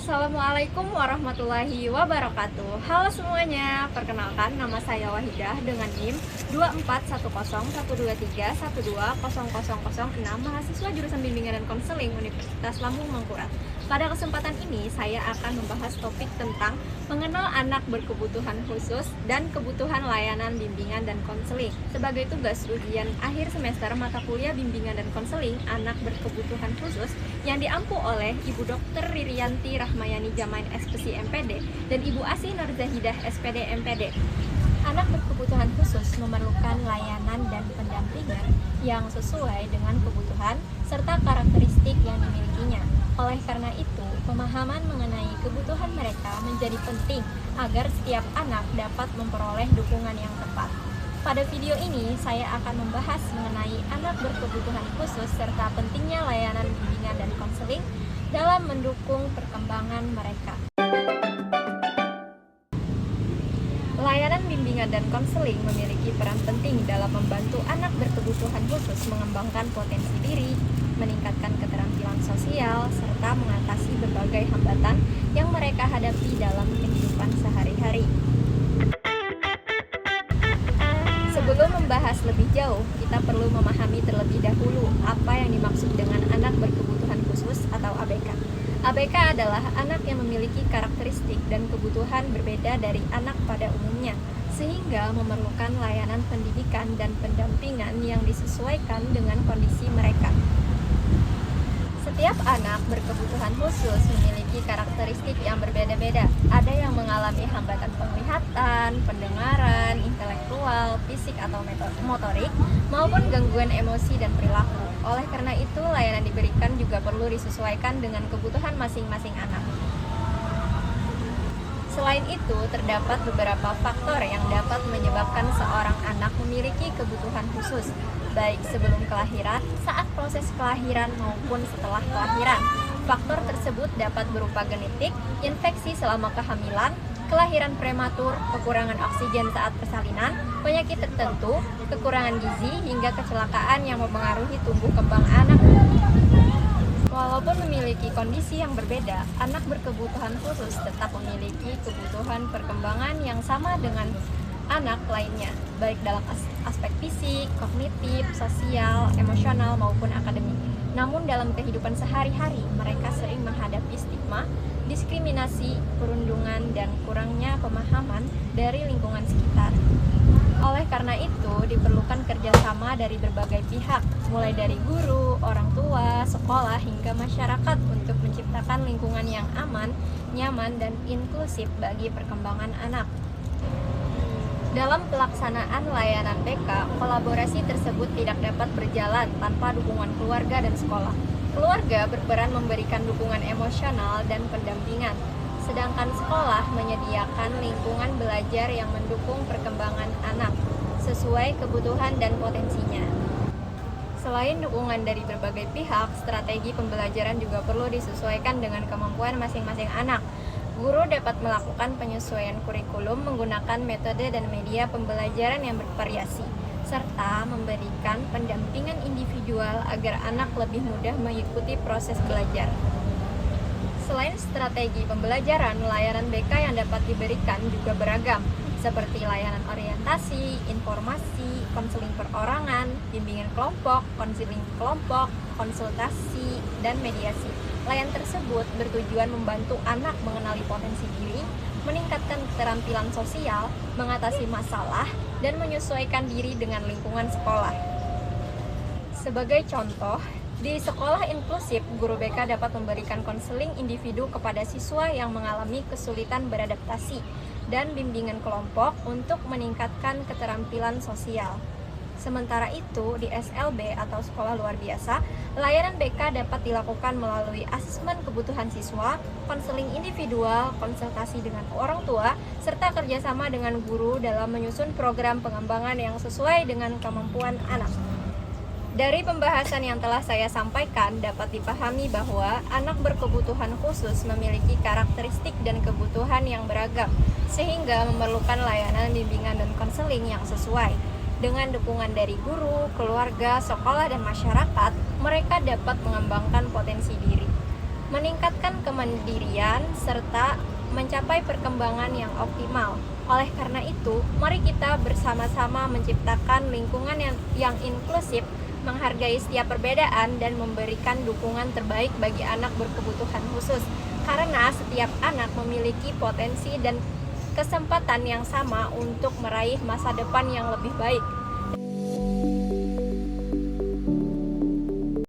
Assalamualaikum warahmatullahi wabarakatuh. Halo semuanya, perkenalkan nama saya Wahidah dengan NIM 2410123120006, mahasiswa jurusan Bimbingan dan Konseling Universitas Lambung Mangkurat. Pada kesempatan ini saya akan membahas topik tentang mengenal anak berkebutuhan khusus dan kebutuhan layanan bimbingan dan konseling. Sebagai tugas ujian akhir semester mata kuliah Bimbingan dan Konseling Anak Berkebutuhan Khusus yang diampu oleh Ibu Dr. Ririanti Rahmayani Jamain SPC MPD dan Ibu Asih Nurzahidah SPD MPD. Anak berkebutuhan khusus memerlukan layanan dan pendampingan yang sesuai dengan kebutuhan serta karakteristik yang dimilikinya. Oleh karena itu, pemahaman mengenai kebutuhan mereka menjadi penting agar setiap anak dapat memperoleh dukungan yang tepat. Pada video ini, saya akan membahas mengenai anak berkebutuhan khusus serta pentingnya layanan bimbingan dan konseling dalam mendukung perkembangan mereka. Layanan bimbingan dan konseling memiliki peran penting dalam membantu anak berkebutuhan khusus mengembangkan potensi diri, meningkatkan keterampilan sosial, serta mengatasi berbagai hambatan yang mereka hadapi dalam kehidupan sehari-hari. Sebelum membahas lebih jauh, kita perlu memahami terlebih dahulu apa yang dimaksud dengan anak berkebutuhan khusus atau ABK. ABK adalah anak yang memiliki karakteristik dan kebutuhan berbeda dari anak pada umumnya, sehingga memerlukan layanan pendidikan dan pendampingan yang disesuaikan dengan kondisi mereka. Setiap anak berkebutuhan khusus memiliki karakteristik yang berbeda-beda. Ada yang mengalami hambatan penglihatan, pendengaran, intelektual, fisik atau motorik, maupun gangguan emosi dan perilaku. Oleh karena itu, layanan diberikan juga perlu disesuaikan dengan kebutuhan masing-masing anak. Selain itu, terdapat beberapa faktor yang dapat menyebabkan seorang anak memiliki kebutuhan khusus, baik sebelum kelahiran, saat proses kelahiran, maupun setelah kelahiran. Faktor tersebut dapat berupa genetik, infeksi selama kehamilan, kelahiran prematur, kekurangan oksigen saat persalinan, penyakit tertentu, kekurangan gizi, hingga kecelakaan yang mempengaruhi tumbuh kembang anak. Walaupun memiliki kondisi yang berbeda, anak berkebutuhan khusus tetap memiliki kebutuhan perkembangan yang sama dengan anak lainnya, baik dalam aspek fisik, kognitif, sosial, emosional, maupun akademik. Namun dalam kehidupan sehari-hari, mereka sering menghadapi stigma, diskriminasi, perundungan, dan kurangnya pemahaman dari lingkungan sekitar. Oleh karena itu, diperlukan kerjasama dari berbagai pihak, mulai dari guru, orang tua, sekolah, hingga masyarakat untuk menciptakan lingkungan yang aman, nyaman, dan inklusif bagi perkembangan anak. Dalam pelaksanaan layanan BK, kolaborasi tersebut tidak dapat berjalan tanpa dukungan keluarga dan sekolah. Keluarga berperan memberikan dukungan emosional dan pendampingan, sedangkan sekolah menyediakan lingkungan belajar yang mendukung perkembangan anak sesuai kebutuhan dan potensinya. Selain dukungan dari berbagai pihak, strategi pembelajaran juga perlu disesuaikan dengan kemampuan masing-masing anak. Guru dapat melakukan penyesuaian kurikulum menggunakan metode dan media pembelajaran yang bervariasi, serta memberikan pendampingan individual agar anak lebih mudah mengikuti proses belajar. Selain strategi pembelajaran, layanan BK yang dapat diberikan juga beragam, seperti layanan orientasi, informasi, konseling perorangan, bimbingan kelompok, konseling kelompok, konsultasi, dan mediasi. Layanan tersebut bertujuan membantu anak mengenali potensi diri, meningkatkan keterampilan sosial, mengatasi masalah, dan menyesuaikan diri dengan lingkungan sekolah. Sebagai contoh, di sekolah inklusif, guru BK dapat memberikan konseling individu kepada siswa yang mengalami kesulitan beradaptasi dan bimbingan kelompok untuk meningkatkan keterampilan sosial. Sementara itu, di SLB atau sekolah luar biasa, layanan BK dapat dilakukan melalui asesmen kebutuhan siswa, konseling individual, konsultasi dengan orang tua, serta kerjasama dengan guru dalam menyusun program pengembangan yang sesuai dengan kemampuan anak. Dari pembahasan yang telah saya sampaikan, dapat dipahami bahwa anak berkebutuhan khusus memiliki karakteristik dan kebutuhan yang beragam, sehingga memerlukan layanan bimbingan dan konseling yang sesuai. Dengan dukungan dari guru, keluarga, sekolah, dan masyarakat, mereka dapat mengembangkan potensi diri. meningkatkan kemandirian, serta mencapai perkembangan yang optimal. Oleh karena itu, mari kita bersama-sama menciptakan lingkungan yang inklusif, menghargai setiap perbedaan, dan memberikan dukungan terbaik bagi anak berkebutuhan khusus. Karena setiap anak memiliki potensi dan kesempatan yang sama untuk meraih masa depan yang lebih baik.